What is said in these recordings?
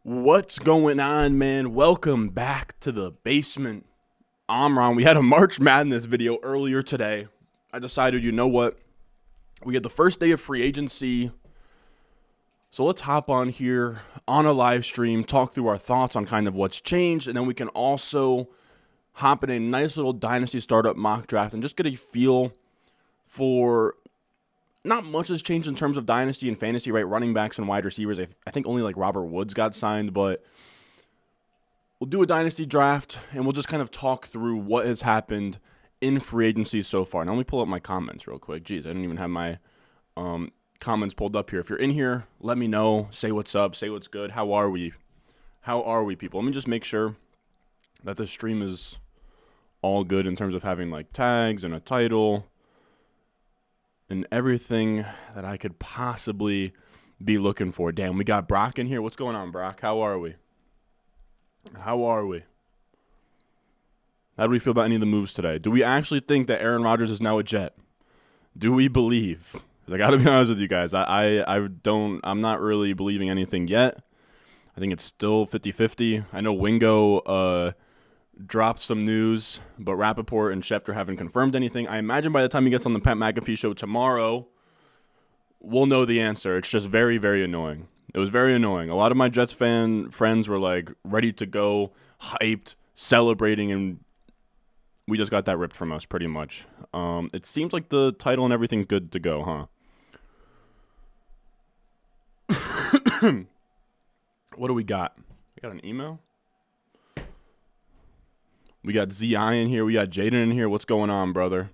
What's going on, man? Welcome back to the basement. I'm Ron. We had a March Madness video earlier today. I decided, you know what? We had the first day of free agency. So let's hop on here on a live stream, talk through our thoughts on kind of what's changed, and then we can also hop in a nice little Dynasty startup mock draft and just get a feel for not much has changed in terms of Dynasty and fantasy, right? Running backs and wide receivers. I think only like Robert Woods got signed, but we'll do a Dynasty draft and we'll just kind of talk through what has happened in free agency so far. Now, let me pull up my comments real quick. Jeez, I didn't even have my comments pulled up here. If you're in here, let me know. Say what's up. Say what's good. How are we? How are we, people? Let me just make sure that the stream is all good in terms of having like tags and a title and everything that I could possibly be looking for. Damn, we got Brock in here. What's going on, Brock? How are we? How are we? How do we feel about any of the moves today? Do we actually think that Aaron Rodgers is now a Jet? Do we believe? Because I got to be honest with you guys. I'm not really believing anything yet. I think it's still 50-50. I know Wingo dropped some news, but Rappaport and Schefter haven't confirmed anything. I imagine by the time he gets on the Pat McAfee show tomorrow, we'll know the answer. It's just very, very annoying. It was very annoying. A lot of my Jets fan friends were like ready to go, hyped, celebrating, and we just got that ripped from us pretty much. It seems like the title and everything's good to go, huh? What do we got? We got an email? We got Z.I. in here. We got Jaden in here. What's going on, brother?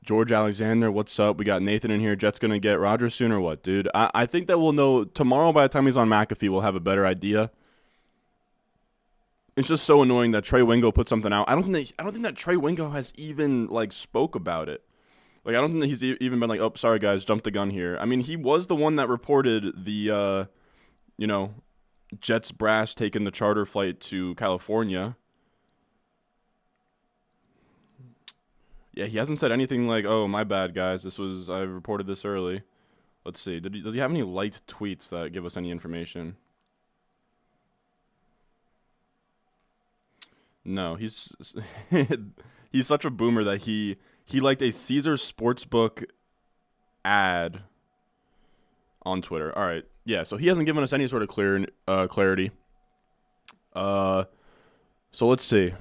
George Alexander, what's up? We got Nathan in here. Jets going to get Rodgers soon or what, dude? I think that we'll know tomorrow. By the time he's on McAfee, we'll have a better idea. It's just so annoying that Trey Wingo put something out. I don't think that Trey Wingo has even like spoke about it. Like I don't think that he's even been like, "Oh, sorry guys, jumped the gun here." I mean, he was the one that reported the Jets brass taking the charter flight to California. Yeah, he hasn't said anything like, "Oh, my bad, guys. I reported this early." Let's see. Does he have any liked tweets that give us any information? No, he's he's such a boomer that he liked a Caesar Sportsbook ad on Twitter. All right. Yeah, so he hasn't given us any sort of clarity. So let's see.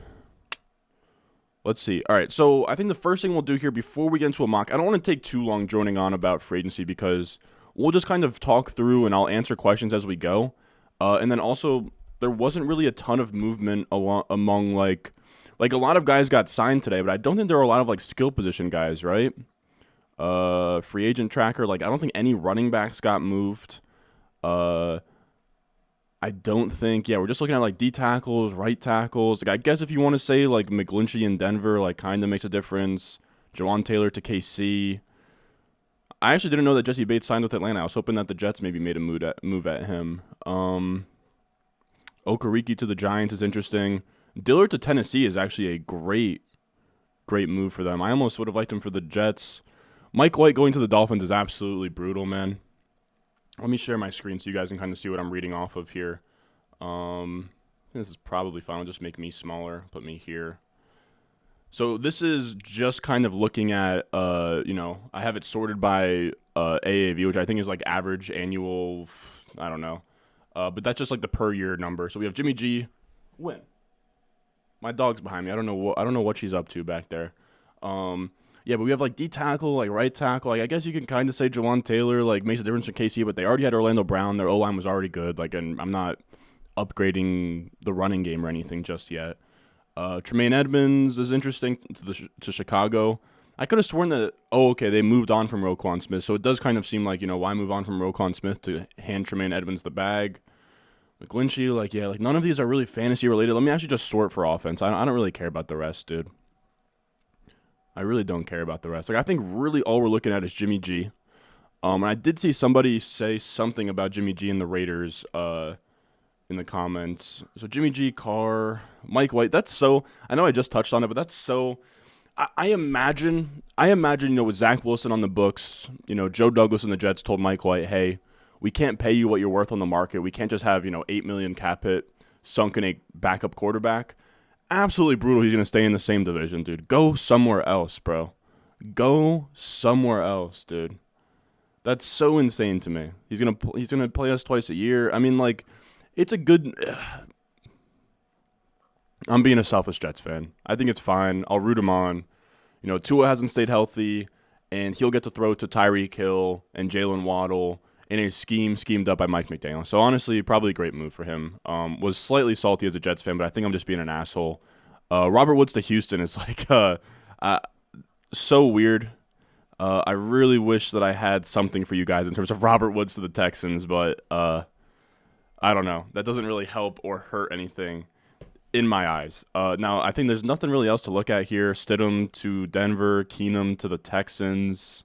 All right, so I think the first thing we'll do here before we get into a mock, I don't want to take too long droning on about free agency because we'll just kind of talk through and I'll answer questions as we go. And then also, there wasn't really a ton of movement among, like a lot of guys got signed today, but I don't think there were a lot of, like, skill position guys, right? Free agent tracker, like, I don't think any running backs got moved. I don't think, we're just looking at, like, D tackles, right tackles. Like, I guess if you want to say, like, McGlinchey in Denver, like, kind of makes a difference. Jawan Taylor to KC. I actually didn't know that Jesse Bates signed with Atlanta. I was hoping that the Jets maybe made a move at him. Okereke to the Giants is interesting. Dillard to Tennessee is actually a great move for them. I almost would have liked him for the Jets. Mike White going to the Dolphins is absolutely brutal, man. Let me share my screen so you guys can kind of see what I'm reading off of here. This is probably fine. It'll just make me smaller. Put me here. So this is just kind of looking at, I have it sorted by AAV, which I think is like average annual, I don't know. But that's just like the per year number. So we have Jimmy G. Win. My dog's behind me. I don't know what she's up to back there. Yeah, but we have like D tackle, like right tackle. Like I guess you can kind of say Jawan Taylor like makes a difference for KC, but they already had Orlando Brown. Their O line was already good. Like, and I'm not upgrading the running game or anything just yet. Tremaine Edmonds is interesting to Chicago. I could have sworn that they moved on from Roquan Smith, so it does kind of seem like why move on from Roquan Smith to hand Tremaine Edmonds the bag. McGlinchey, none of these are really fantasy related. Let me actually just sort for offense. I don't really care about the rest, dude. I really don't care about the rest. Like I think really all we're looking at is Jimmy G. And I did see somebody say something about Jimmy G and the Raiders in the comments. So Jimmy G, Carr, Mike White. That's so. I know I just touched on it, but that's so. I imagine. With Zach Wilson on the books, Joe Douglas and the Jets told Mike White, "Hey, We can't pay you what you're worth on the market. We can't just have, $8 million cap hit sunk in a backup quarterback. Absolutely brutal. He's going to stay in the same division, dude. Go somewhere else, bro. Go somewhere else, dude. That's so insane to me. He's gonna play us twice a year. I mean, like, it's a good. I'm being a selfish Jets fan. I think it's fine. I'll root him on. Tua hasn't stayed healthy, and he'll get to throw to Tyreek Hill and Jalen Waddle in a schemed up by Mike McDaniel. So honestly, probably a great move for him. Was slightly salty as a Jets fan, but I think I'm just being an asshole. Robert Woods to Houston is like so weird. I really wish that I had something for you guys in terms of Robert Woods to the Texans, but I don't know. That doesn't really help or hurt anything in my eyes. Now, I think there's nothing really else to look at here. Stidham to Denver, Keenum to the Texans.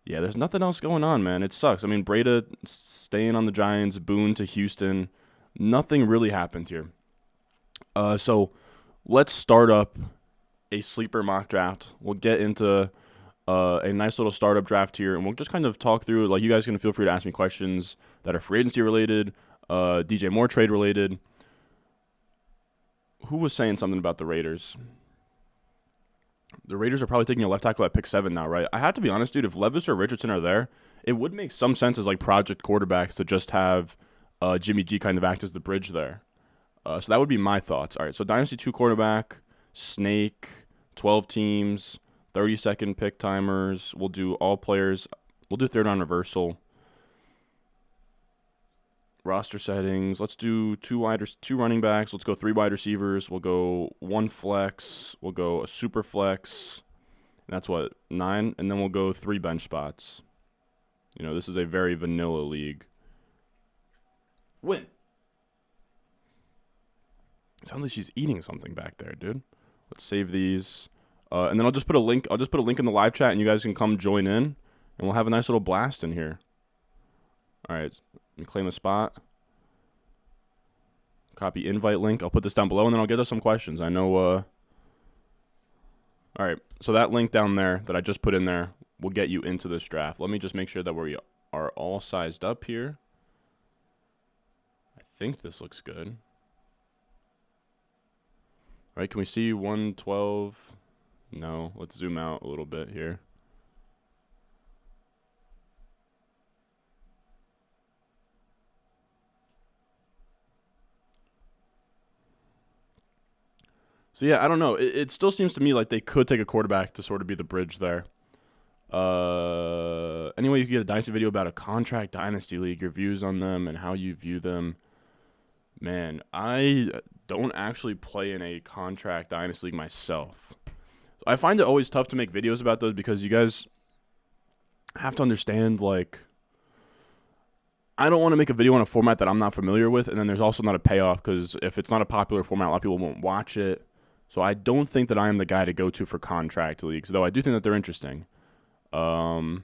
Yeah, there's nothing else going on, man. It sucks. I mean, Breda staying on the Giants, Boone to Houston. Nothing really happened here. So let's start up a sleeper mock draft. We'll get into a nice little startup draft here, and we'll just kind of talk through it. Like, you guys can feel free to ask me questions that are free agency related, DJ Moore trade related. Who was saying something about the Raiders? The Raiders are probably taking a left tackle at pick 7 now, right? I have to be honest, dude. If Levis or Richardson are there, it would make some sense as like project quarterbacks to just have Jimmy G kind of act as the bridge there. So that would be my thoughts. All right, so Dynasty 2 quarterback, Snake, 12 teams, 30-second pick timers. We'll do all players. We'll do third round reversal. Roster settings. Let's do two running backs. Let's go 3 wide receivers. We'll go 1 flex. We'll go a super flex. And that's what, 9? And then we'll go 3 bench spots. This is a very vanilla league. Win. Sounds like she's eating something back there, dude. Let's save these. And then I'll just put a link. I'll just put a link in the live chat, and you guys can come join in, and we'll have a nice little blast in here. All right. Let me claim a spot. Copy invite link. I'll put this down below, and then I'll get us some questions. I know. All right. So that link down there that I just put in there will get you into this draft. Let me just make sure that we are all sized up here. I think this looks good. All right. Can we see 112? No. Let's zoom out a little bit here. So, yeah, I don't know. It still seems to me like they could take a quarterback to sort of be the bridge there. Anyway, you can get a Dynasty video about a contract Dynasty league, your views on them and how you view them. Man, I don't actually play in a contract Dynasty league myself. I find it always tough to make videos about those because you guys have to understand, like, I don't want to make a video on a format that I'm not familiar with, and then there's also not a payoff because if it's not a popular format, a lot of people won't watch it. So I don't think that I am the guy to go to for contract leagues, though I do think that they're interesting. You're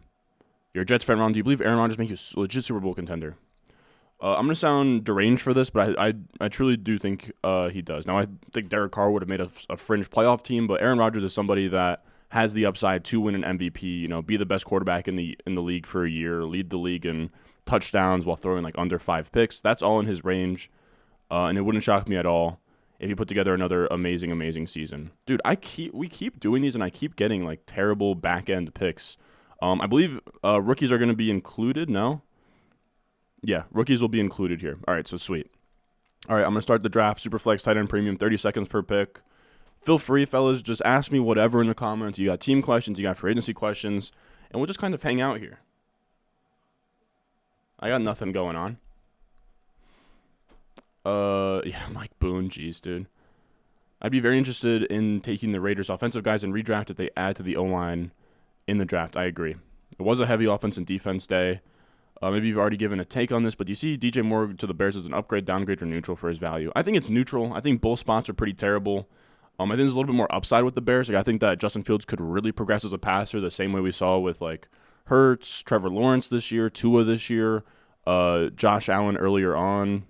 a Jets fan, Ron. Do you believe Aaron Rodgers makes you a legit Super Bowl contender? I'm going to sound deranged for this, but I truly do think he does. Now, I think Derek Carr would have made a fringe playoff team, but Aaron Rodgers is somebody that has the upside to win an MVP, be the best quarterback in the league for a year, lead the league in touchdowns while throwing like under 5 picks. That's all in his range, and it wouldn't shock me at all if he put together another amazing season. Dude, we keep doing these, and I keep getting like terrible back-end picks. I believe rookies are going to be included, no? Yeah, rookies will be included here. All right, so sweet. All right, I'm going to start the draft. Superflex, tight end premium, 30 seconds per pick. Feel free, fellas. Just ask me whatever in the comments. You got team questions, you got free agency questions, and we'll just kind of hang out here. I got nothing going on. Yeah, Mike Boone, jeez, dude. I'd be very interested in taking the Raiders' offensive guys and redraft if they add to the O-line in the draft. I agree. It was a heavy offense and defense day. Maybe you've already given a take on this, but do you see DJ Moore to the Bears as an upgrade, downgrade, or neutral for his value? I think it's neutral. I think both spots are pretty terrible. I think there's a little bit more upside with the Bears. Like, I think that Justin Fields could really progress as a passer the same way we saw with like Hurts, Trevor Lawrence this year, Tua this year, Josh Allen earlier on.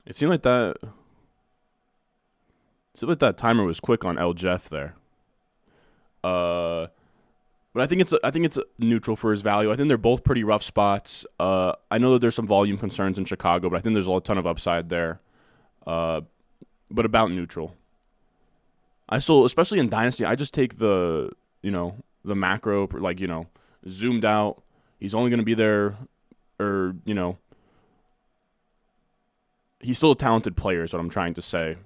It seemed like that timer was quick on L. Jeff there. But I think it's neutral for his value. I think they're both pretty rough spots. I know that there's some volume concerns in Chicago, but I think there's a ton of upside there. But about neutral. I still, especially in Dynasty, I just take the the macro, like zoomed out. He's only going to be there, or he's still a talented player. Is what I'm trying to say,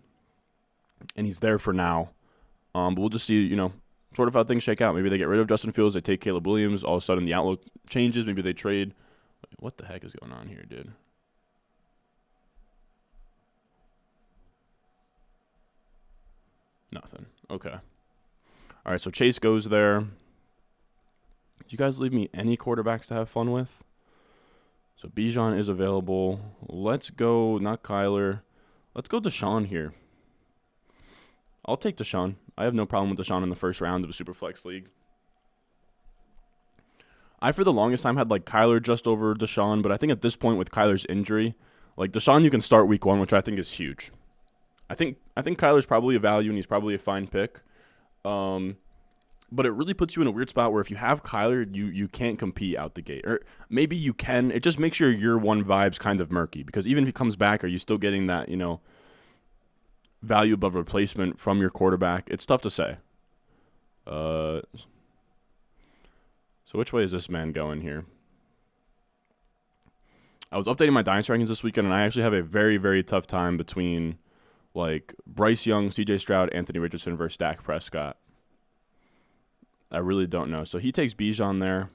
and he's there for now. But we'll just see, sort of how things shake out. Maybe they get rid of Justin Fields, they take Caleb Williams. All of a sudden, the outlook changes. Maybe they trade. What the heck is going on here, dude? Nothing. Okay. All right, so Chase goes there. Did you guys leave me any quarterbacks to have fun with? So Bijan is available. Let's go, not Kyler. Let's go Deshaun here. I'll take Deshaun. I have no problem with Deshaun in the first round of a Superflex league. I, for the longest time, had like Kyler just over Deshaun, but I think at this point with Kyler's injury, like Deshaun you can start week 1, which I think is huge. I think Kyler's probably a value and he's probably a fine pick. But it really puts you in a weird spot where if you have Kyler, you can't compete out the gate. Or maybe you can. It just makes your year 1 vibes kind of murky because even if he comes back, are you still getting that, value above replacement from your quarterback? It's tough to say. So which way is this man going here? I was updating my Dynasty rankings this weekend, and I actually have a very, very tough time between like Bryce Young, CJ Stroud, Anthony Richardson versus Dak Prescott. I really don't know. So he takes Bijan there.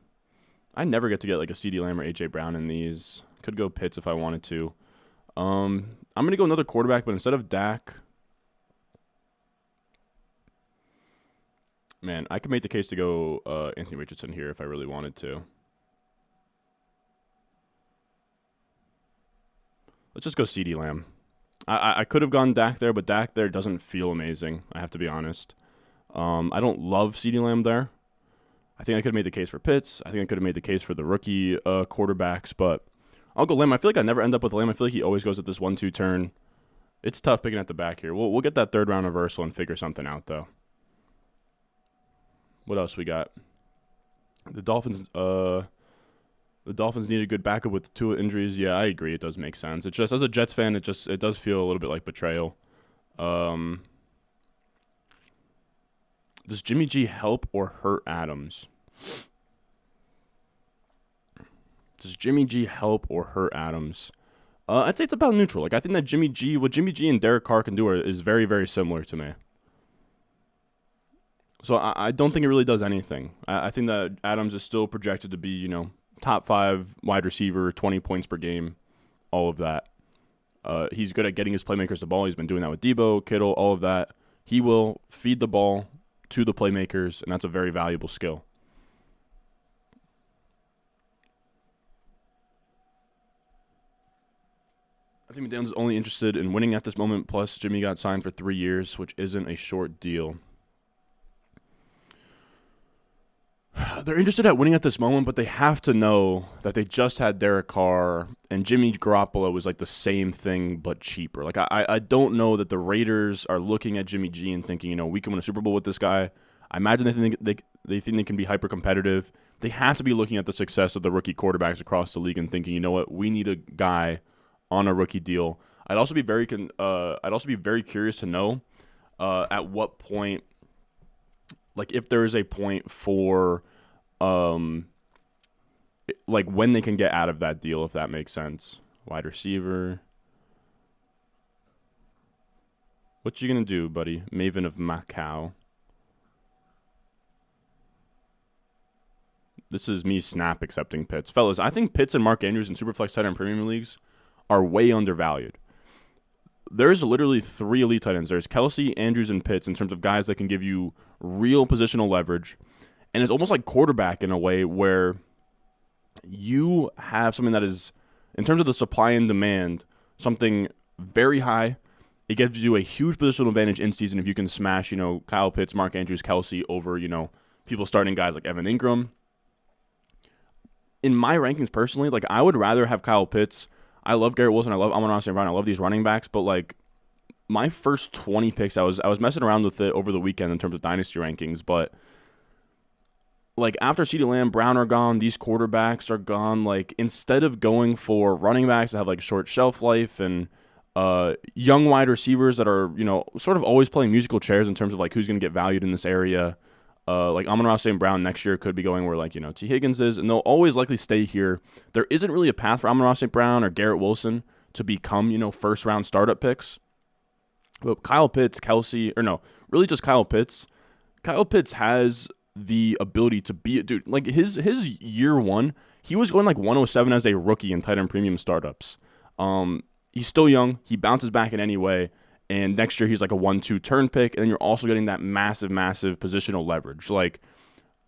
I never get to get like a CeeDee Lamb or A.J. Brown in these. Could go Pitts if I wanted to. I'm going to go another quarterback, but instead of Dak, man, I could make the case to go Anthony Richardson here if I really wanted to. Let's just go CeeDee Lamb. I could have gone Dak there, but Dak there doesn't feel amazing, I have to be honest. I don't love CeeDee Lamb there. I think I could have made the case for Pitts. I think I could have made the case for the rookie quarterbacks, but I'll go Lamb. I feel like I never end up with Lamb. I feel like he always goes at this 1-2 turn. It's tough picking at the back here. We'll get that third round reversal and figure something out, though. What else we got? The Dolphins need a good backup with 2 injuries. Yeah, I agree. It does make sense. It's just, as a Jets fan, it does feel a little bit like betrayal. Does Jimmy G help or hurt Adams? Does Jimmy G help or hurt Adams? I'd say it's about neutral. Like I think that what Jimmy G and Derek Carr can do is very, very similar to me. So I don't think it really does anything. I think that Adams is still projected to be, top 5 wide receiver, 20 points per game, all of that. He's good at getting his playmakers the ball. He's been doing that with Debo, Kittle, all of that. He will feed the ball to the playmakers, and that's a very valuable skill. I think McDaniels is only interested in winning at this moment, plus Jimmy got signed for 3 years, which isn't a short deal. They're interested at winning at this moment, but they have to know that they just had Derek Carr and Jimmy Garoppolo was like the same thing but cheaper. Like I don't know that the Raiders are looking at Jimmy G and thinking, we can win a Super Bowl with this guy. I imagine they think they can be hyper competitive. They have to be looking at the success of the rookie quarterbacks across the league and thinking, you know what, we need a guy on a rookie deal. I'd also be very curious to know at what point, like if there is a point for like when they can get out of that deal, if that makes sense. Wide receiver. What you gonna do, buddy? Maven of Macau. This is me snap accepting Pitts. Fellas, I think Pitts and Mark Andrews in Superflex tight end premium leagues are way undervalued. There's literally 3 elite tight ends. There's Kelsey, Andrews, and Pitts in terms of guys that can give you real positional leverage. And it's almost like quarterback in a way where you have something that is, in terms of the supply and demand, something very high. It gives you a huge positional advantage in season if you can smash, Kyle Pitts, Mark Andrews, Kelsey over, people starting guys like Evan Ingram. In my rankings personally, like I would rather have Kyle Pitts. I love Garrett Wilson. I love Amon-Ra St. Brown. I love these running backs, but like my first 20 picks, I was messing around with it over the weekend in terms of dynasty rankings, but like after CeeDee Lamb, Brown are gone, these quarterbacks are gone. Like instead of going for running backs that have like short shelf life and young wide receivers that are, sort of always playing musical chairs in terms of like who's going to get valued in this area. Like Amon-Ra St. Brown next year could be going where like, T. Higgins is, and they'll always likely stay here. There isn't really a path for Amon-Ra St. Brown or Garrett Wilson to become, first round startup picks. But Kyle Pitts, really just Kyle Pitts. Kyle Pitts has the ability to be a dude. Like his year one, he was going like 107 as a rookie in tight end premium startups. He's still young. He bounces back in any way. And next year he's like a 1-2 turn pick. And then you're also getting that massive, massive positional leverage. Like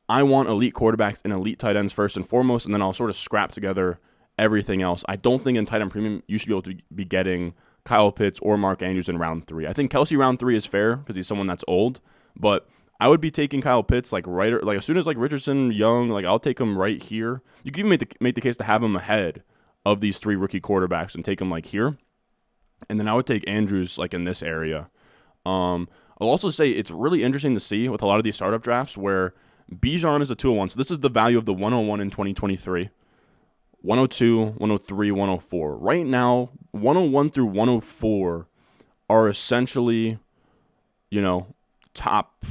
I want elite quarterbacks and elite tight ends first and foremost, and then I'll sort of scrap together everything else. I don't think in tight end premium you should be able to be getting Kyle Pitts or Mark Andrews in round 3. I think Kelsey round 3 is fair because he's someone that's old, but I would be taking Kyle Pitts like as soon as like Richardson, Young, like I'll take him right here. You could even make the case to have him ahead of these 3 rookie quarterbacks and take him like here. And then I would take Andrews like in this area. I'll also say it's really interesting to see with a lot of these startup drafts where Bijan is a 201. So this is the value of the 101 in 2023. 102, 103, 104. Right now, 101 through 104 are essentially, top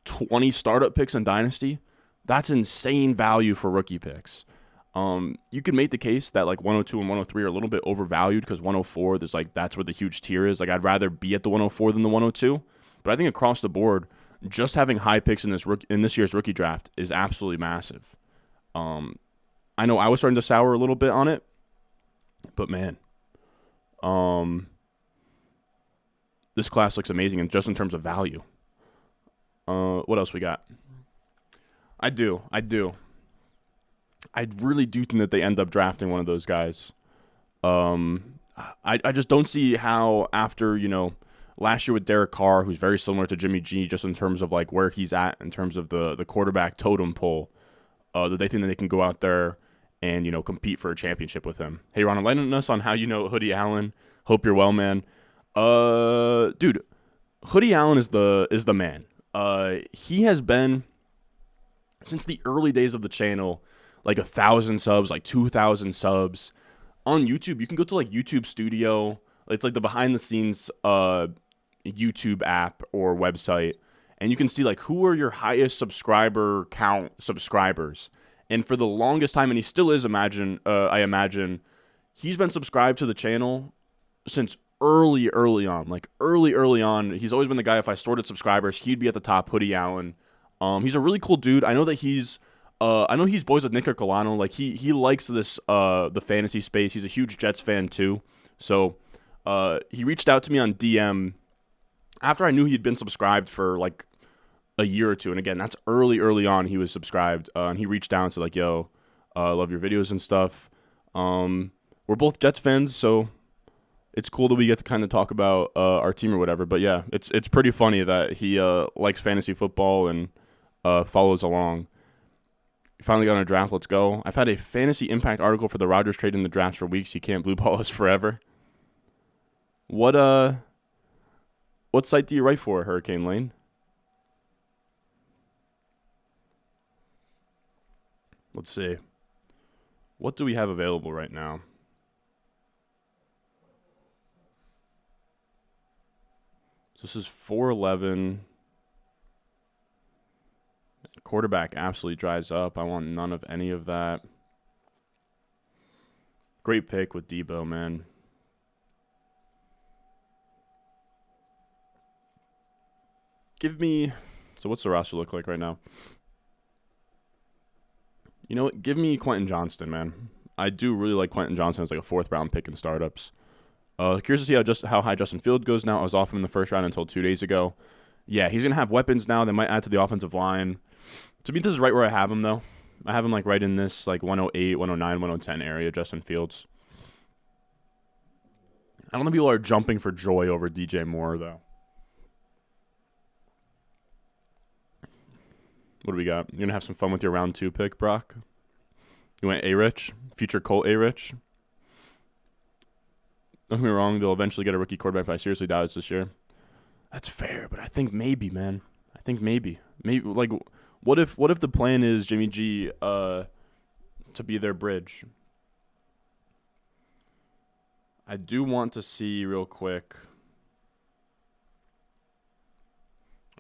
20 startup picks in Dynasty. That's insane value for rookie picks. You could make the case that like 102 and 103 are a little bit overvalued because 104, that's where the huge tier is. Like I'd rather be at the 104 than the 102. But I think across the board, just having high picks in this year's rookie draft is absolutely massive. I know I was starting to sour a little bit on it, but man, this class looks amazing, and just in terms of value. What else we got? I really do think that they end up drafting one of those guys. I just don't see how after, last year with Derek Carr, who's very similar to Jimmy G, just in terms of like where he's at in terms of the quarterback totem pole, that they think that they can go out there and, compete for a championship with him. Hey, Ron, enlighten us on how you know Hoodie Allen. Hope you're well, man. Dude, Hoodie Allen is the man. He has been, since the early days of the channel, like 1,000 subs, like 2,000 subs. On YouTube, you can go to like YouTube Studio. It's like the behind the scenes YouTube app or website. And you can see like who are your highest subscriber count subscribers. And for the longest time, and he still is, I imagine, he's been subscribed to the channel since early on. Like early on. He's always been the guy, if I sorted subscribers, he'd be at the top, Hoodie Allen. He's a really cool dude. I know he's boys with Nick Colano. Like he likes this the fantasy space. He's a huge Jets fan too. So he reached out to me on DM after I knew he'd been subscribed for like a year or two. And again, that's early on he was subscribed. And he reached out and said like, yo, love your videos and stuff. We're both Jets fans, so it's cool that we get to kind of talk about our team or whatever. But yeah, it's pretty funny that he likes fantasy football and follows along. Finally got on a draft. Let's go. I've had a fantasy impact article for the Rodgers trade in the drafts for weeks. You can't blue ball us forever. What site do you write for, Hurricane Lane? Let's see. What do we have available right now? So this is 411. Quarterback absolutely dries up. I want none of any of that. Great pick with Debo, man. So what's the roster look like right now? You know what? Give me Quentin Johnston, man. I do really like Quentin Johnston as like a 4th round pick in startups. Curious to see how high Justin Fields goes now. I was off him in the 1st round until 2 days ago. Yeah, he's going to have weapons now. They might add to the offensive line. To me, this is right where I have him, though. I have him like right in this like 108, 109, 110 area, Justin Fields. I don't think people are jumping for joy over DJ Moore, though. What do we got? You going to have some fun with your round 2 pick, Brock? You went A-Rich? Future Colt A-Rich? Don't get me wrong, they'll eventually get a rookie quarterback, but I seriously doubt it's this year. That's fair, but I think maybe, man. I think maybe. Maybe, like, What if the plan is Jimmy G to be their bridge? I do want to see real quick.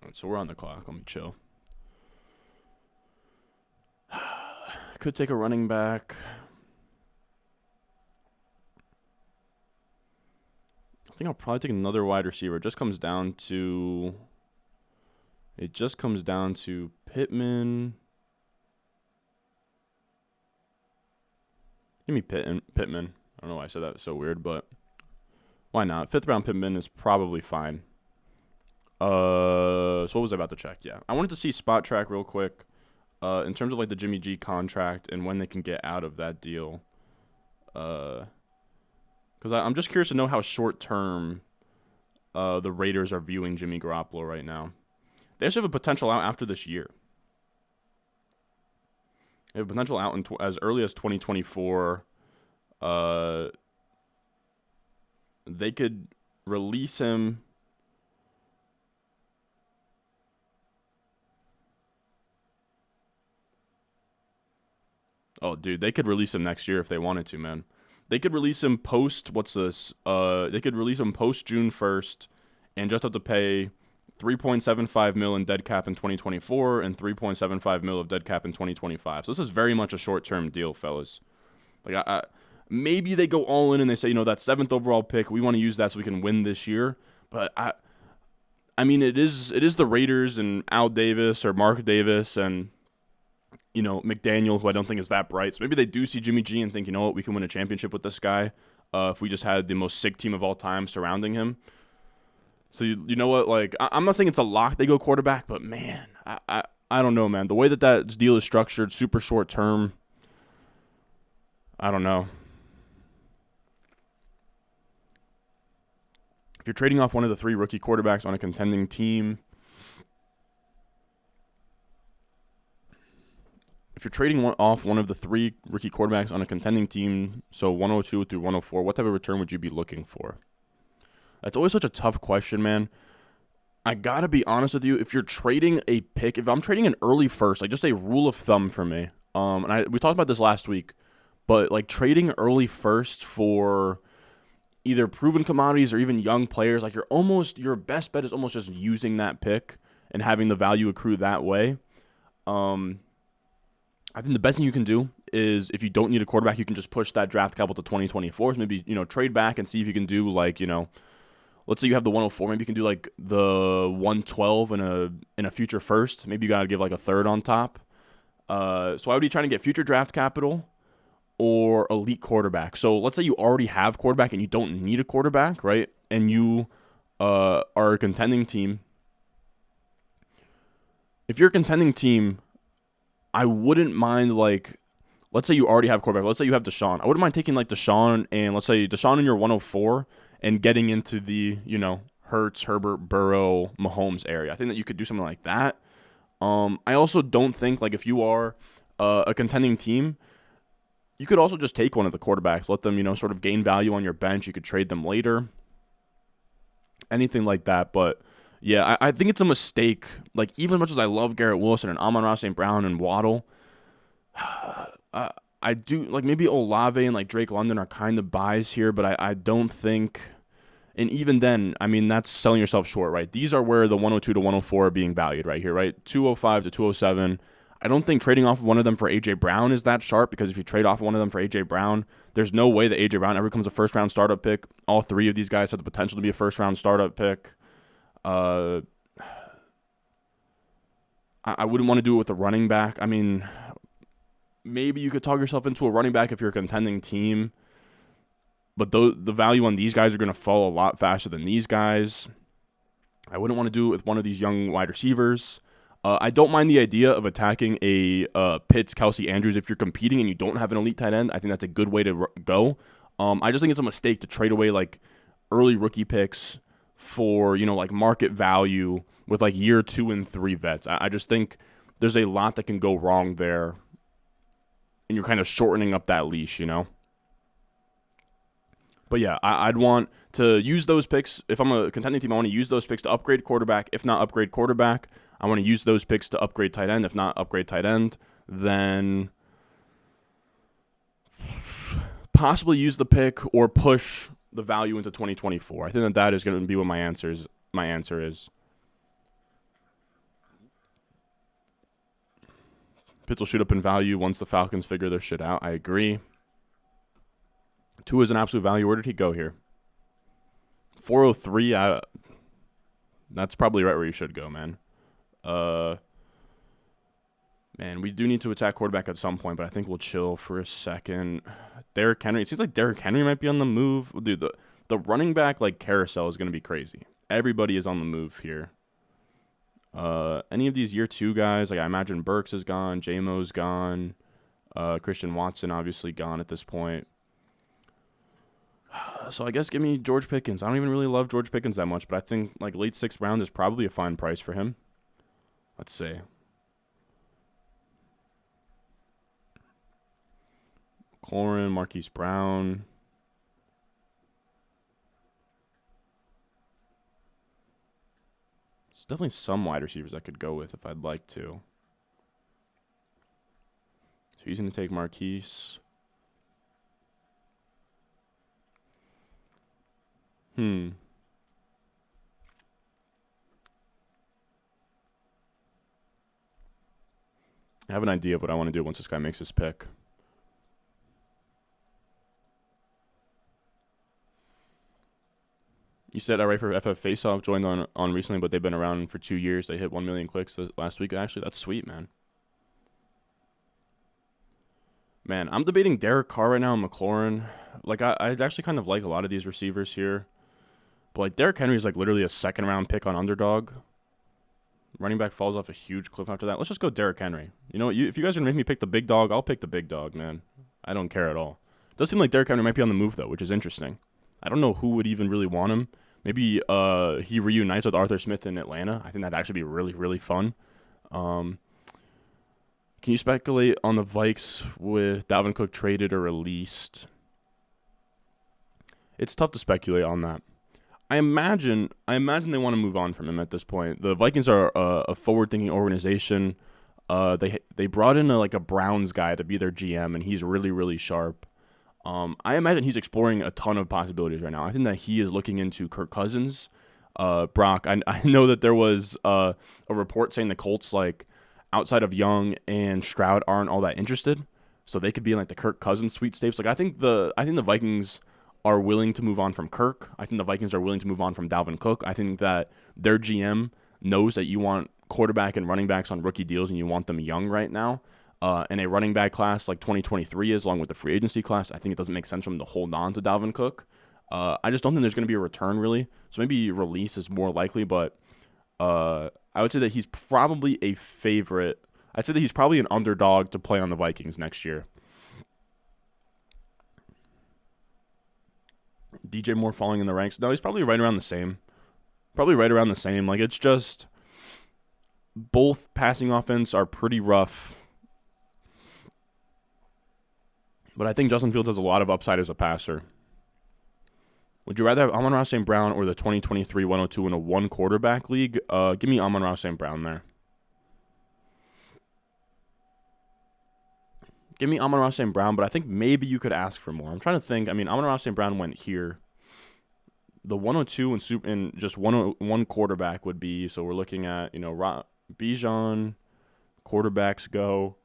All right, so we're on the clock. Let me chill. Could take a running back. I think I'll probably take another wide receiver. It just comes down to Pittman. Give me Pittman. I don't know why I said that. It's so weird, but why not? 5th round Pittman is probably fine. So what was I about to check? Yeah, I wanted to see Spot Track real quick. In terms of like the Jimmy G contract and when they can get out of that deal. Because I'm just curious to know how short term the Raiders are viewing Jimmy Garoppolo right now. They actually have a potential out after this year. They have a potential out as early as 2024. They could release him. Oh, dude, they could release him next year if they wanted to, man. They could release him post, what's this? They could release him post June 1st and just have to pay $3.75 million in dead cap in 2024 and $3.75 million of dead cap in 2025. So this is very much a short-term deal, fellas. Like, maybe they go all in and they say, that 7th overall pick, we want to use that so we can win this year. But I mean, it is the Raiders and Al Davis or Mark Davis and McDaniel, who I don't think is that bright. So maybe they do see Jimmy G and think, we can win a championship with this guy if we just had the most sick team of all time surrounding him. So you know what? Like, I'm not saying it's a lock they go quarterback, but man, I don't know, man. The way that deal is structured, super short term, I don't know. If you're trading off one of the 3 rookie quarterbacks on a contending team, if you're trading off one of the 3 rookie quarterbacks on a contending team, so 102 through 104, what type of return would you be looking for? That's always such a tough question, man. I got to be honest with you. If you're trading a pick, if I'm trading an early first, like just a rule of thumb for me, and we talked about this last week, but like trading early first for either proven commodities or even young players, like your best bet is almost just using that pick and having the value accrue that way. I think the best thing you can do is if you don't need a quarterback, you can just push that draft capital to 2024. So maybe, trade back and see if you can do like, let's say you have the 104, maybe you can do like the 112 in a future first. Maybe you got to give like a third on top. So I would be trying to get future draft capital or elite quarterback. So let's say you already have quarterback and you don't need a quarterback, right? And you are a contending team. If you're a contending team, I wouldn't mind, like, let's say you already have quarterback. Let's say you have Deshaun. I wouldn't mind taking, like, Deshaun and let's say Deshaun in your 104 and getting into the, Hurts, Herbert, Burrow, Mahomes area. I think that you could do something like that. I also don't think, like, if you are a contending team, you could also just take one of the quarterbacks. Let them, sort of gain value on your bench. You could trade them later. Anything like that, but... yeah, I think it's a mistake. Like, even as much as I love Garrett Wilson and Amon-Ra St. Brown and Waddle, I do, like, maybe Olave and, like, Drake London are kind of buys here, but I don't think, and even then, I mean, that's selling yourself short, right? These are where the 102 to 104 are being valued right here, right? 205 to 207. I don't think trading off one of them for A.J. Brown is that sharp, because if you trade off one of them for A.J. Brown, there's no way that A.J. Brown ever becomes a first-round startup pick. All 3 of these guys have the potential to be a first-round startup pick. I wouldn't want to do it with a running back. I mean, maybe you could talk yourself into a running back if you're a contending team, but the value on these guys are going to fall a lot faster than these guys. I wouldn't want to do it with one of these young wide receivers. I don't mind the idea of attacking a Pitts, Kelsey, Andrews if you're competing and you don't have an elite tight end. I think that's a good way to go. I just think it's a mistake to trade away like early rookie picks for, like market value with like year 2 and 3 vets. I just think there's a lot that can go wrong there, and you're kind of shortening up that leash, But yeah, I'd want to use those picks. If I'm a contending team, I want to use those picks to upgrade quarterback. If not upgrade quarterback, I want to use those picks to upgrade tight end. If not upgrade tight end, then possibly use the pick or push the value into 2024. I think that is going to be what my answer is. Pitts will shoot up in value once the Falcons figure their shit out. I agree. Tua is an absolute value. Where did he go here? 403. That's probably right where you should go, man. Man, we do need to attack quarterback at some point, but I think we'll chill for a second. Derrick Henry. It seems like Derrick Henry might be on the move. Dude, the running back like carousel is going to be crazy. Everybody is on the move here. Any of these year 2 guys, like I imagine Burks is gone, J-Mo's gone, Christian Watson obviously gone at this point. So I guess give me George Pickens. I don't even really love George Pickens that much, but I think like late 6th round is probably a fine price for him. Let's see. McLaurin, Marquise Brown. There's definitely some wide receivers I could go with if I'd like to. So he's going to take Marquise. I have an idea of what I want to do once this guy makes his pick. You said I write for FF Faceoff, joined on recently, but they've been around for 2 years. They hit 1 million clicks last week. Actually, that's sweet, man. Man, I'm debating Derek Carr right now and McLaurin. Like, I actually kind of like a lot of these receivers here. But, like, Derrick Henry is, like, literally a second-round pick on Underdog. Running back falls off a huge cliff after that. Let's just go Derrick Henry. You know what? If you guys are going to make me pick the big dog, I'll pick the big dog, man. I don't care at all. It does seem like Derrick Henry might be on the move, though, which is interesting. I don't know who would even really want him. Maybe he reunites with Arthur Smith in Atlanta. I think that'd actually be really, really fun. Can you speculate on the Vikes with Dalvin Cook traded or released? It's tough to speculate on that. I imagine they want to move on from him at this point. The Vikings are a forward-thinking organization. They brought in a Browns guy to be their GM, and he's really, really sharp. I imagine he's exploring a ton of possibilities right now. I think that he is looking into Kirk Cousins. Brock, I know that there was a report saying the Colts, like, outside of Young and Stroud aren't all that interested, so they could be in like the Kirk Cousins sweepstakes. Like I think the Vikings are willing to move on from Kirk. I think the Vikings are willing to move on from Dalvin Cook. I think that their GM knows that you want quarterback and running backs on rookie deals and you want them young right now. In a running back class like 2023 is, along with the free agency class, I think it doesn't make sense for them to hold on to Dalvin Cook. I just don't think there's going to be a return, really. So maybe release is more likely, but I would say that he's probably a favorite. I'd say that he's probably an underdog to play on the Vikings next year. DJ Moore falling in the ranks. No, he's probably right around the same. Like, it's just both passing offense are pretty rough. But I think Justin Fields has a lot of upside as a passer. Would you rather have Amon-Ra St. Brown or the 2023 102 in a one-quarterback league? Give me Amon-Ra St. Brown there. Give me Amon-Ra St. Brown, but I think maybe you could ask for more. I'm trying to think. I mean, Amon-Ra St. Brown went here. The 102 and just one quarterback would be, so we're looking at, Bijan, quarterbacks go.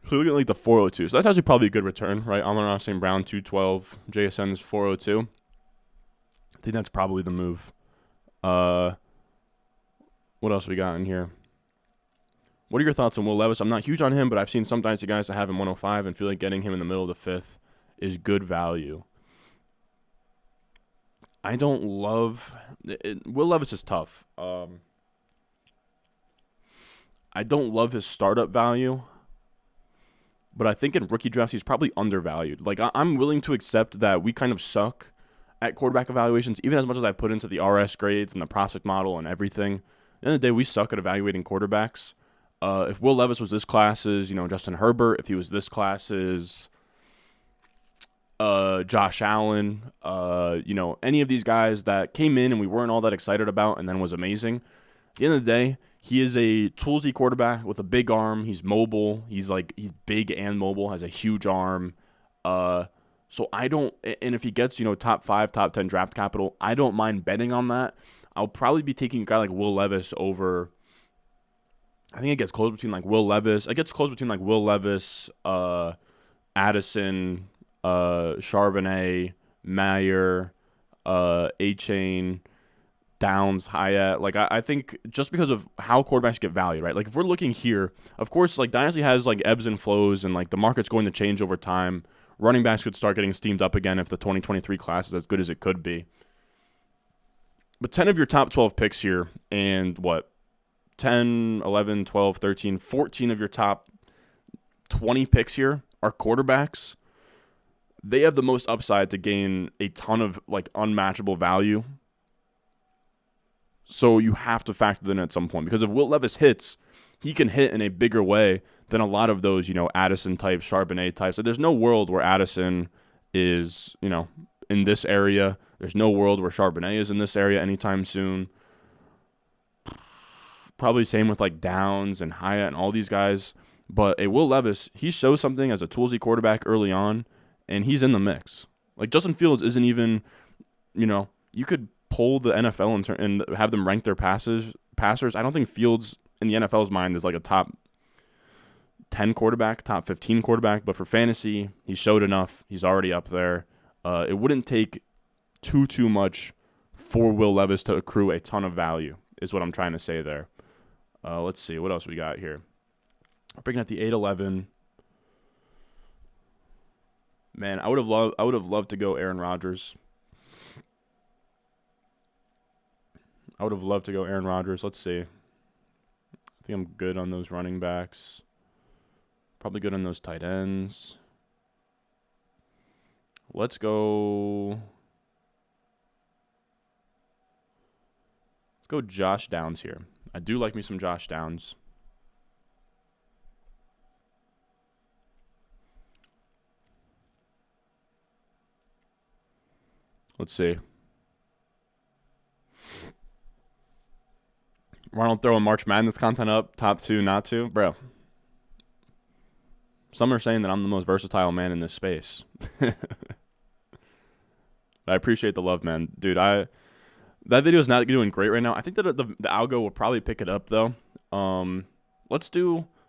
So look at like the 402. So that's actually probably a good return, right? Amon-Ra St. Brown, 212. JSN's 402. I think that's probably the move. What else we got in here? What are your thoughts on Will Levis? I'm not huge on him, but I've seen sometimes the guys that have him 105 and feel like getting him in the middle of the fifth is good value. I don't love it. Will Levis is tough. I don't love his startup value, but I think in rookie drafts he's probably undervalued. Like, I'm willing to accept that we kind of suck at quarterback evaluations, even as much as I put into the RS grades and the prospect model and everything. At the end of the day, we suck at evaluating quarterbacks. If Will Levis was this class's, Justin Herbert, if he was this class's, Josh Allen, any of these guys that came in and we weren't all that excited about and then was amazing. At the end of the day, he is a toolsy quarterback with a big arm. He's mobile. He's big and mobile, has a huge arm. So I don't, and if he gets, top 5, top 10 draft capital, I don't mind betting on that. I'll probably be taking a guy like Will Levis over. I think it gets close between Will Levis. It gets close between Will Levis, Addison, Charbonnet, Mayer, A-Chain, Downs, Hyatt. I think just because of how quarterbacks get valued, right? If we're looking here, of course, Dynasty has ebbs and flows, and the market's going to change over time. Running backs could start getting steamed up again if the 2023 class is as good as it could be. But 10 of your top 12 picks here, and 10, 11, 12, 13, 14 of your top 20 picks here are quarterbacks. They have the most upside to gain a ton of unmatchable value. So you have to factor that in at some point, because if Will Levis hits, he can hit in a bigger way than a lot of those, Addison types, Charbonnet types. There's no world where Addison is, in this area. There's no world where Charbonnet is in this area anytime soon. Probably same with Downs and Hyatt and all these guys. But a Will Levis, he shows something as a toolsy quarterback early on, and he's in the mix. Justin Fields isn't even, you could pull the NFL and have them rank their passers. I don't think Fields in the NFL's mind is a top 10 quarterback, top 15 quarterback. But for fantasy, he showed enough. He's already up there. It wouldn't take too much for Will Levis to accrue a ton of value, is what I'm trying to say there. Let's see. What else we got here? We're picking at the 8-11. Man, I would have loved to go Aaron Rodgers. Let's see. I think I'm good on those running backs. Probably good on those tight ends. Let's go Josh Downs here. I do like me some Josh Downs. Let's see. Ronald throwing March Madness content up, top 2, not to. Bro. Some are saying that I'm the most versatile man in this space. I appreciate the love, man. Dude, that video is not doing great right now. I think that the algo will probably pick it up, though. So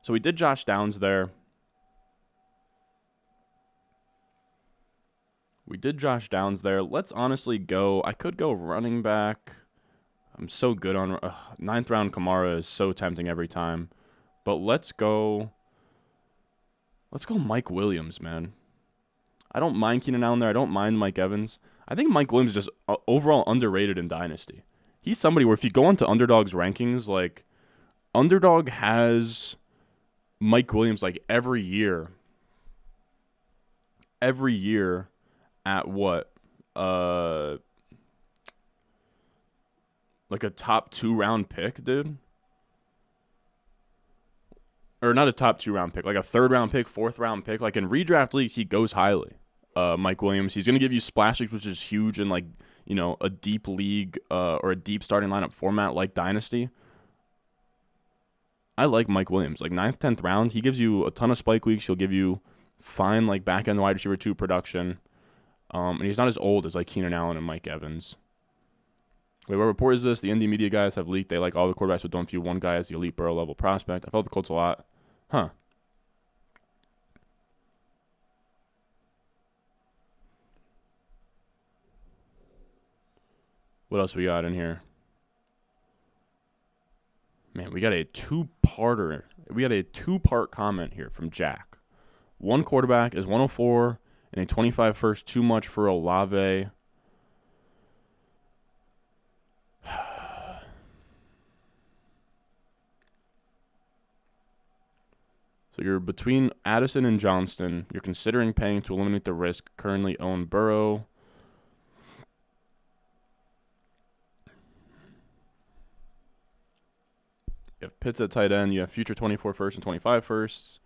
we did Josh Downs there. Let's honestly go. I could go running back. I'm so good on 9th round. Kamara is so tempting every time. But let's go Mike Williams, man. I don't mind Keenan Allen there. I don't mind Mike Evans. I think Mike Williams is just overall underrated in Dynasty. He's somebody where if you go into Underdog's rankings, Underdog has Mike Williams every year at what? A top 2 round pick, dude. Or not a top 2 round pick, a 3rd round pick, 4th round pick. In redraft leagues, he goes highly. Mike Williams, he's going to give you splash leagues, which is huge in a deep league or a deep starting lineup format like Dynasty. I like Mike Williams. 9th, 10th round, he gives you a ton of spike weeks. He'll give you fine back end wide receiver 2 production. And he's not as old as Keenan Allen and Mike Evans. Wait, what report is this? The indie media guys have leaked they like all the quarterbacks, but don't view one guy as the elite Burrow level prospect. I felt the Colts a lot. Huh. What else we got in here? Man, we got a two-parter. We got a 2-part comment here from Jack. One quarterback is 104 and a 25 first too much for Olave. So you're between Addison and Johnston. You're considering paying to eliminate the risk. Currently own Burrow. You have Pitts at tight end. You have future 24 first and 25 firsts.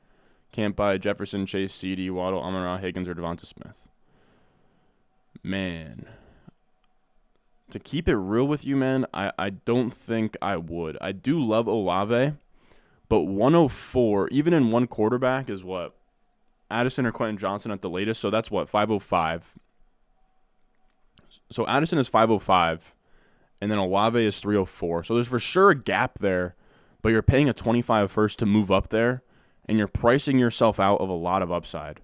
Can't buy Jefferson, Chase, CD, Waddle, Amon-Ra, Higgins, or Devonta Smith. Man, to keep it real with you, man, I don't think I would. I do love Olave, but 104, even in one quarterback, is what? Addison or Quentin Johnson at the latest. So that's what? 505. So Addison is 505, and then Olave is 304. So there's for sure a gap there, but you're paying a 25 first to move up there, and you're pricing yourself out of a lot of upside.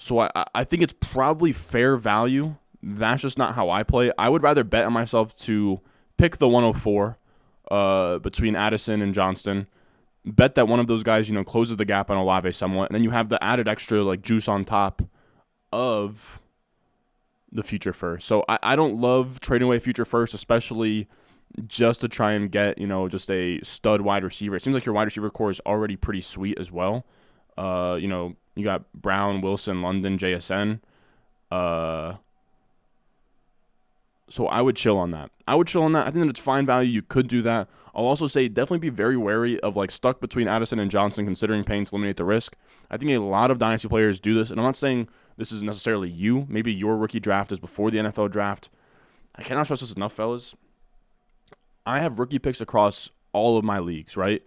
So I think it's probably fair value. That's just not how I play. I would rather bet on myself to pick the 104 between Addison and Johnston. Bet that one of those guys, closes the gap on Olave somewhat, and then you have the added extra juice on top of the future first. So I don't love trading away future first, especially just to try and get just a stud wide receiver. It seems like your wide receiver core is already pretty sweet as well. You got Brown, Wilson, London, JSN. So I would chill on that. I think that it's fine value. You could do that. I'll also say definitely be very wary of stuck between Addison and Johnson, considering paying to eliminate the risk. I think a lot of Dynasty players do this, and I'm not saying this is necessarily you. Maybe your rookie draft is before the NFL draft. I cannot stress this enough, fellas. I have rookie picks across all of my leagues, right?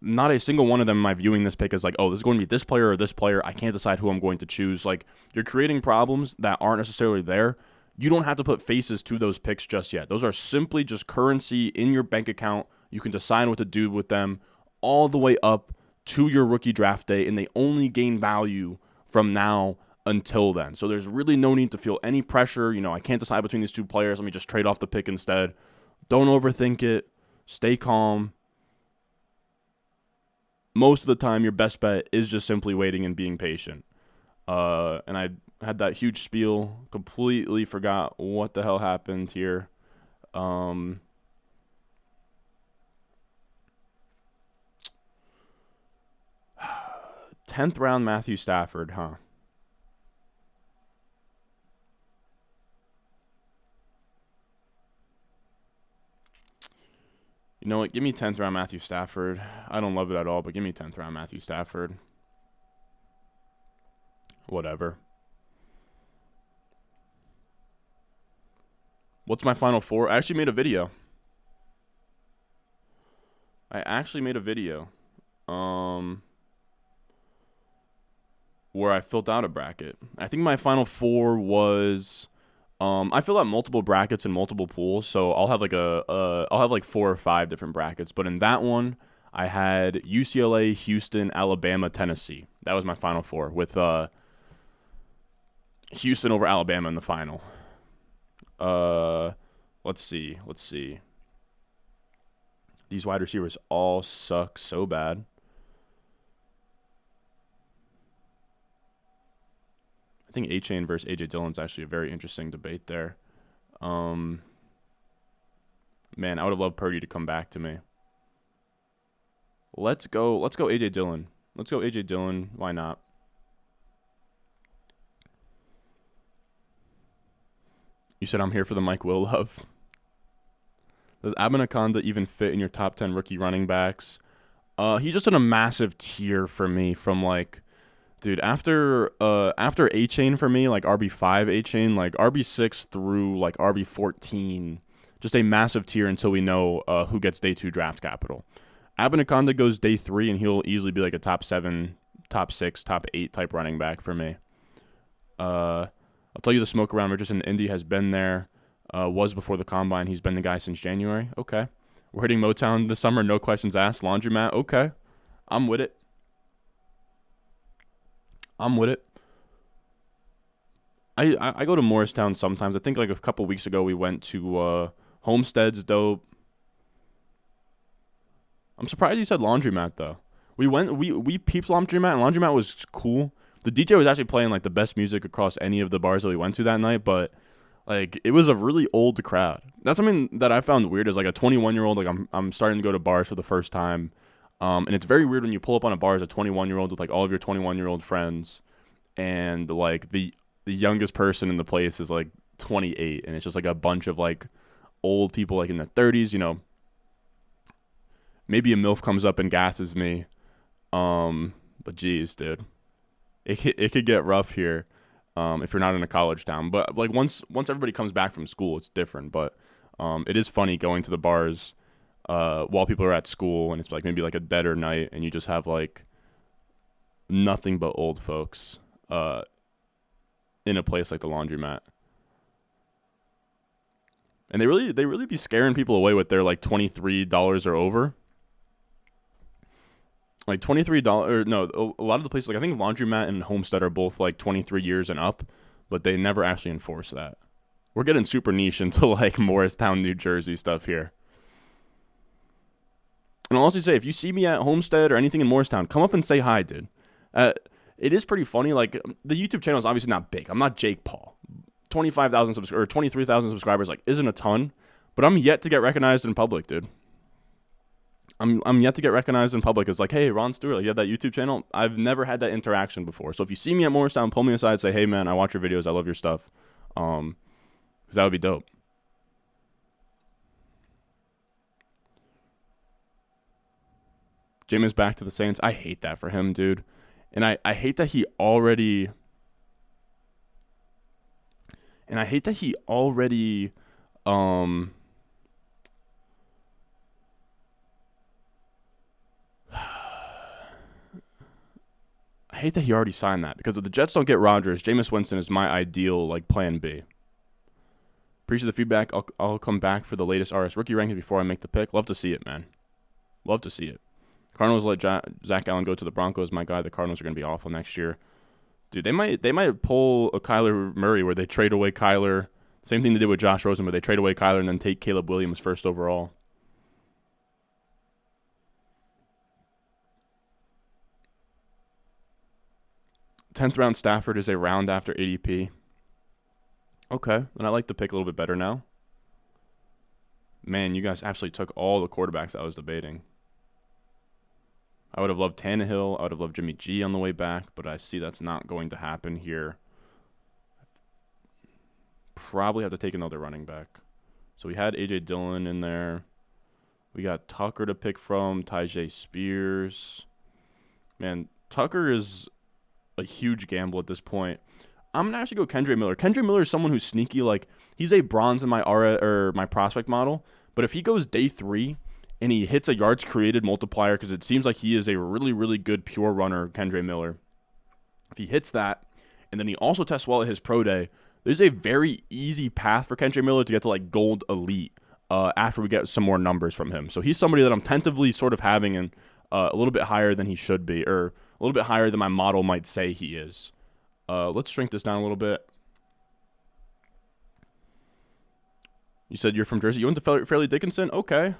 Not a single one of them am I viewing this pick as this is going to be this player or this player. I can't decide who I'm going to choose. You're creating problems that aren't necessarily there. You don't have to put faces to those picks just yet. Those are simply just currency in your bank account. You can decide what to do with them all the way up to your rookie draft day, and they only gain value from now until then. So there's really no need to feel any pressure. I can't decide between these two players. Let me just trade off the pick instead. Don't overthink it. Stay calm. Most of the time, your best bet is just simply waiting and being patient. And I had that huge spiel. Completely forgot what the hell happened here. 10th round Matthew Stafford, huh? You know what? Give me 10th round Matthew Stafford. I don't love it at all, but give me 10th round Matthew Stafford. Whatever. What's my final four? I actually made a video. Where I filled out a bracket. I think my final four was I filled out multiple brackets and multiple pools, so I'll have I'll have 4 or 5 different brackets. But in that one, I had UCLA, Houston, Alabama, Tennessee. That was my final four, with Houston over Alabama in the final. Let's see. These wide receivers all suck so bad. I think A-Chain versus A.J. Dillon's actually a very interesting debate there. Man, I would have loved Purdy to come back to me. Let's go A.J. Dillon. Let's go A.J. Dillon. Why not? You said I'm here for the Mike Will love. Does Abinaconda even fit in your top 10 rookie running backs? He's just in a massive tier for me from dude, after A-Chain for me, RB5 A-Chain, RB6 through RB14, just a massive tier until we know who gets day 2 draft capital. Abinaconda goes day 3, and he'll easily be a top 7, top 6, top 8 type running back for me. I'll tell you the smoke around Richardson. Indy has been there, was before the Combine. He's been the guy since January. Okay. We're hitting Motown this summer, no questions asked. Laundromat, okay. I'm with it. I go to Morristown sometimes. I think a couple weeks ago we went to Homestead's dope. I'm surprised you said Laundromat though. We peeped Laundromat, and Laundromat was cool. The DJ was actually playing the best music across any of the bars that we went to that night, but it was a really old crowd. That's something that I found weird as a 21-year-old. I'm starting to go to bars for the first time. And it's very weird when you pull up on a bar as a 21-year-old with all of your 21-year-old friends, and the youngest person in the place is 28, and it's just a bunch of old people in their 30s. Maybe a MILF comes up and gasses me, but geez, dude, it could get rough here. if you're not in a college town. But like once everybody comes back from school, it's different. But it is funny going to the bars while people are at school, and it's like maybe like a deader night, and you just have like nothing but old folks in a place like the laundromat. And they really be scaring people away with their like $23 or over. Like $23, no, a lot of the places, like I think Laundromat and Homestead are both like 23 years and up, but they never actually enforce that. We're getting super niche into like Morristown, New Jersey stuff here. And I'll also say, if you see me at Homestead or anything in Morristown, come up and say hi, dude. It is pretty funny. Like the YouTube channel is obviously not big. I'm not Jake Paul. 25,000 or 23,000 subscribers like isn't a ton, but I'm yet to get recognized in public, dude. I'm yet to get recognized in public as like, hey, Ron Stewart, like, you have that YouTube channel. I've never had that interaction before. So if you see me at Morristown, pull me aside, say, hey man, I watch your videos, I love your stuff, because that would be dope. Jameis back to the Saints. I hate that for him, dude, and I hate that he already. And I hate that he already, I hate that he already signed that, because if the Jets don't get Rodgers, Jameis Winston is my ideal like plan B. Appreciate the feedback. I'll come back for the latest RS rookie rankings before I make the pick. Love to see it, man. Love to see it. Cardinals let Zach Allen go to the Broncos. My guy, the Cardinals are going to be awful next year. Dude, they might pull a Kyler Murray where they trade away Kyler. Same thing they did with Josh Rosen, where they trade away Kyler and then take Caleb Williams first overall. Tenth round Stafford is a round after ADP. Okay, then I like the pick a little bit better now. Man, you guys absolutely took all the quarterbacks I was debating. I would have loved Tannehill. I would have loved Jimmy G on the way back, but I see that's not going to happen here. Probably have to take another running back. So we had A.J. Dillon in there. We got Tucker to pick from, Tyjae Spears. Man, Tucker is a huge gamble at this point. I'm going to actually go Kendre Miller. Kendre Miller is someone who's sneaky. Like, he's a bronze in my my prospect model, but if he goes day 3 and he hits a yards created multiplier, because it seems like he is a really, really good pure runner, Kendre Miller. If he hits that, and then he also tests well at his pro day, there's a very easy path for Kendre Miller to get to like gold elite after we get some more numbers from him. So he's somebody that I'm tentatively sort of having in a little bit higher than he should be, or a little bit higher than my model might say he is. Let's shrink this down a little bit. You said you're from Jersey. You went to Fairleigh Dickinson? Okay.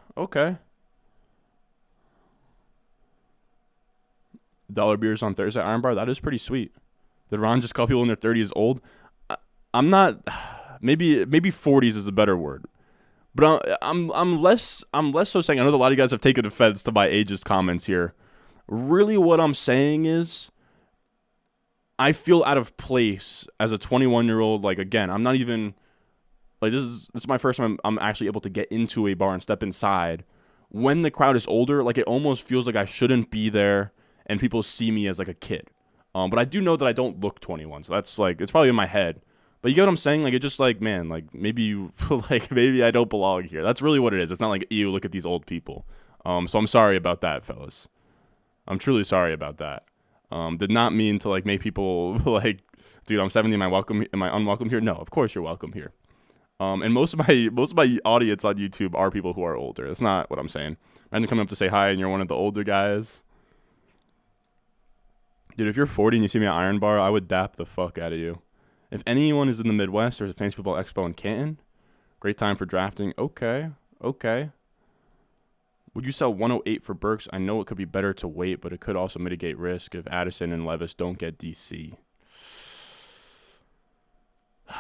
Dollar beers on Thursday Iron Bar. That is pretty sweet. Did Ron just call people in their 30s old? I'm not. Maybe 40s is a better word. But I'm less so saying. I know that a lot of you guys have taken offense to my ageist comments here. Really, what I'm saying is, I feel out of place as a 21-year-old. Like, again, I'm not even like this is my first time I'm actually able to get into a bar and step inside. When the crowd is older, like, it almost feels like I shouldn't be there, and people see me as like a kid. But I do know that I don't look 21, so that's like, it's probably in my head. But you get what I'm saying? Like, it's just like, man, like, maybe you feel like maybe I don't belong here. That's really what it is. It's not like, ew, look at these old people. So I'm sorry about that, fellas. I'm truly sorry about that. Did not mean to like make people like, dude, I'm 70. Am I unwelcome here? No, of course you're welcome here. And most of my audience on YouTube are people who are older. That's not what I'm saying. I'm coming up to say hi, and you're one of the older guys. Dude, if you're 40 and you see me at Iron Bar, I would dap the fuck out of you. If anyone is in the Midwest, there's a Fantasy Football Expo in Canton. Great time for drafting. Okay. Would you sell 108 for Burks? I know it could be better to wait, but it could also mitigate risk if Addison and Levis don't get DC. So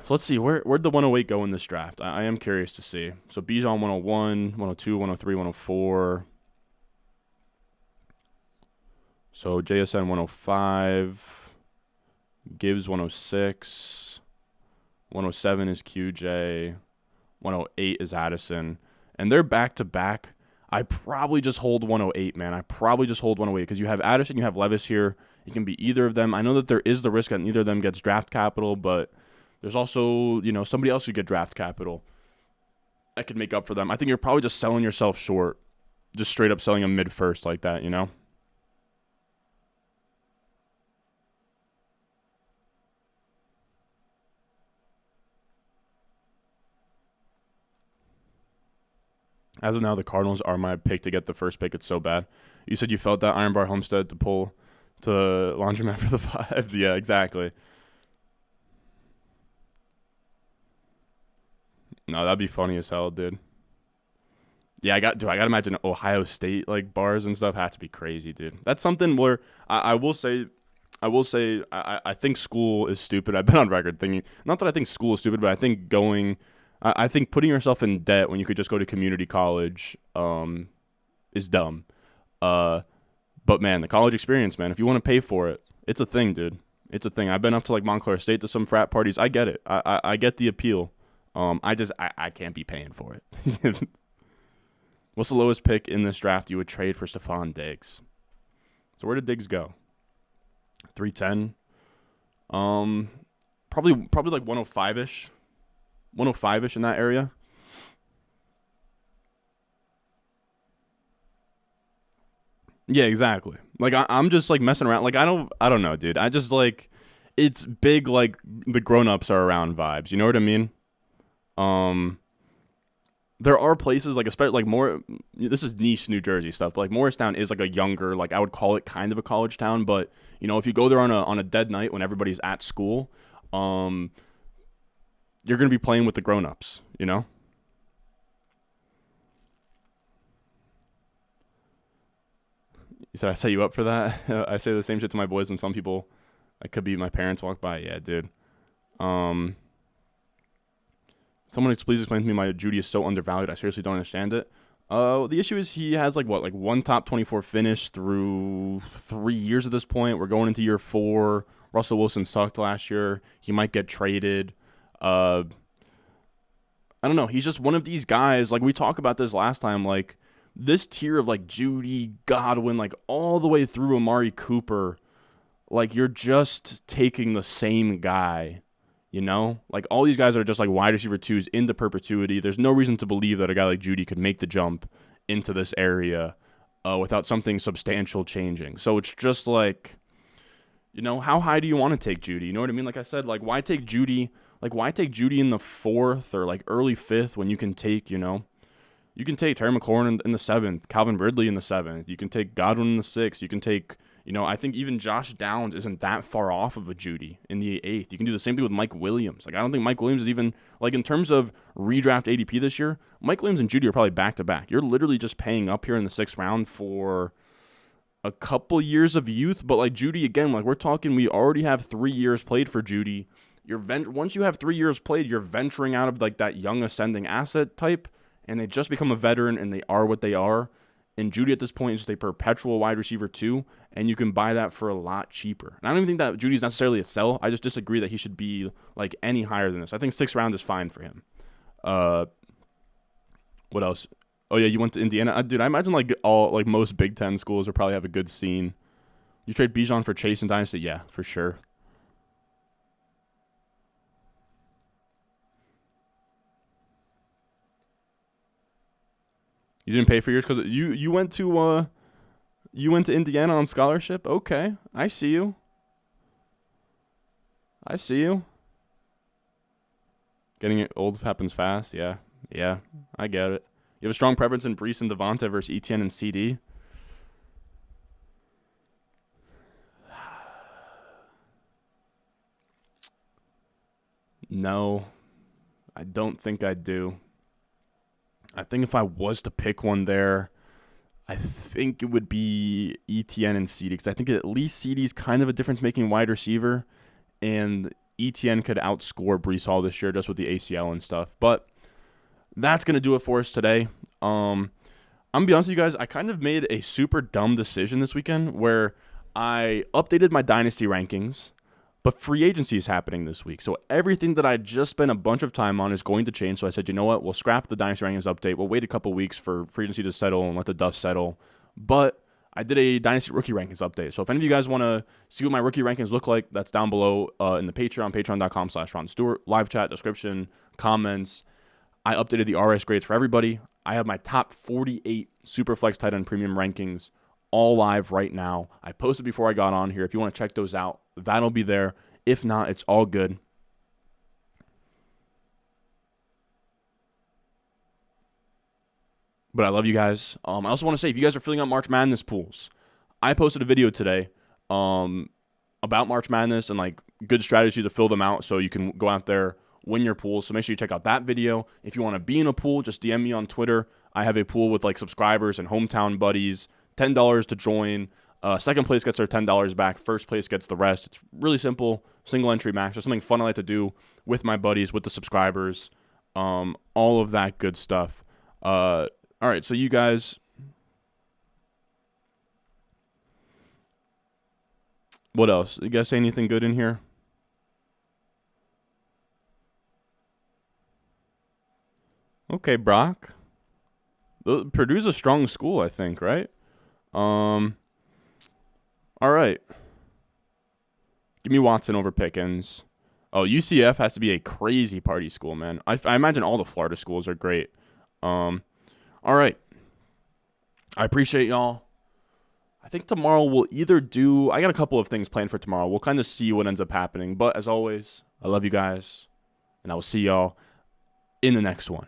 let's see. Where'd the 108 go in this draft? I am curious to see. So Bijan 101, 102, 103, 104. So JSN 105. Gibbs 106. 107 is QJ. 108 is Addison. And they're back-to-back. I probably just hold 108, man. I probably just hold 108 because you have Addison, you have Levis here. It can be either of them. I know that there is the risk that neither of them gets draft capital, but there's also, somebody else who get draft capital that could make up for them. I think you're probably just selling yourself short, just straight up selling a mid-first like that, As of now, the Cardinals are my pick to get the first pick. It's so bad. You said you felt that Iron Bar Homestead to pull to Laundromat for the 5s. Yeah, exactly. No, that'd be funny as hell, dude. Yeah, I gotta imagine Ohio State like bars and stuff have to be crazy, dude. That's something where I will say, I think school is stupid. I've been on record thinking, not that I think school is stupid, but I think I think putting yourself in debt when you could just go to community college is dumb. But man, the college experience, man, if you want to pay for it, it's a thing, dude. It's a thing. I've been up to like Montclair State to some frat parties. I get it. I get the appeal. I can't be paying for it. What's the lowest pick in this draft you would trade for Stephon Diggs? So where did Diggs go? 310. Probably like 105-ish. 105-ish in that area. Yeah, exactly. Like I'm just like messing around. Like I don't know, dude. I just like it's big like the grown-ups are around vibes. You know what I mean? There are places like especially like more. This is niche New Jersey stuff. But like Morristown is like a younger, like I would call it kind of a college town. But if you go there on a dead night when everybody's at school, you're gonna be playing with the grown-ups. You said I set you up for that. I say the same shit to my boys when some people, I could be my parents walk by. Yeah, dude. Someone please explain to me my Judy is so undervalued. I seriously don't understand it. The issue is he has like one top 24 finish through 3 years at this point. We're going into year 4. Russell Wilson sucked last year. He might get traded. I don't know. He's just one of these guys. Like we talked about this last time. Like this tier of like Judy, Godwin, like all the way through Amari Cooper. Like you're just taking the same guy. Like all these guys are just like wide receiver 2s into perpetuity. There's no reason to believe that a guy like Judy could make the jump into this area without something substantial changing. So it's just like, how high do you want to take Judy? You know what I mean? Like I said, like why take Judy? Like why take Judy in the 4th or like early 5th when you can take, you can take Terry McLaurin in the 7th, Calvin Ridley in the 7th. You can take Godwin in the 6th. You can take, I think even Josh Downs isn't that far off of a Judy in the 8th. You can do the same thing with Mike Williams. Like I don't think Mike Williams is even, like in terms of redraft ADP this year, Mike Williams and Judy are probably back-to-back. You're literally just paying up here in the 6th round for a couple years of youth. But like Judy, again, like we're talking, we already have 3 years played for Judy. Once you have 3 years played, you're venturing out of like that young ascending asset type, and they just become a veteran, and they are what they are. And Judy at this point is just a perpetual wide receiver 2, and you can buy that for a lot cheaper. And I don't even think that Judy's necessarily a sell. I just disagree that he should be like any higher than this. I think 6th round is fine for him. What else? Oh yeah, you went to Indiana, dude. I imagine like most Big Ten schools will probably have a good scene. You trade Bijan for Chase and Dynasty, yeah, for sure. You didn't pay for yours because you went to Indiana on scholarship. Okay, I see you. I see you. Getting it old happens fast. Yeah, I get it. You have a strong preference in Brees and Devonta versus Etienne and CD. No, I don't think I do. I think if I was to pick one there, I think it would be ETN and CD, because I think at least CD's kind of a difference-making wide receiver, and ETN could outscore Brees Hall this year just with the ACL and stuff. But that's going to do it for us today. I'm going to be honest with you guys, I kind of made a super dumb decision this weekend where I updated my Dynasty rankings, But free agency is happening this week. So everything that I just spent a bunch of time on is going to change. So I said, you know what? We'll scrap the Dynasty Rankings update. We'll wait a couple weeks for free agency to settle and let the dust settle. But I did a Dynasty Rookie Rankings update. So if any of you guys want to see what my rookie rankings look like, that's down below in the Patreon, patreon.com/RonStewart. Live chat, description, comments. I updated the RS grades for everybody. I have my top 48 Superflex tight end premium rankings all live right now. I posted before I got on here. If you want to check those out, that'll be there. If not, it's all good. But I love you guys. I also want to say, if you guys are filling out March Madness pools, I posted a video today about March Madness and like good strategy to fill them out so you can go out there, win your pools. So make sure you check out that video. If you want to be in a pool, just DM me on Twitter. I have a pool with like subscribers and hometown buddies. $10 to join. Second place gets their $10 back. First place gets the rest. It's really simple. Single entry max. There's something fun I like to do with my buddies, with the subscribers. All of that good stuff. All right, so you guys, what else? You guys say anything good in here? Okay, Brock. Purdue's a strong school, I think, right? All right. Give me Watson over Pickens. Oh, UCF has to be a crazy party school, man. I imagine all the Florida schools are great. All right. I appreciate y'all. I think tomorrow we'll either do... I got a couple of things planned for tomorrow. We'll kind of see what ends up happening. But as always, I love you guys. And I will see y'all in the next one.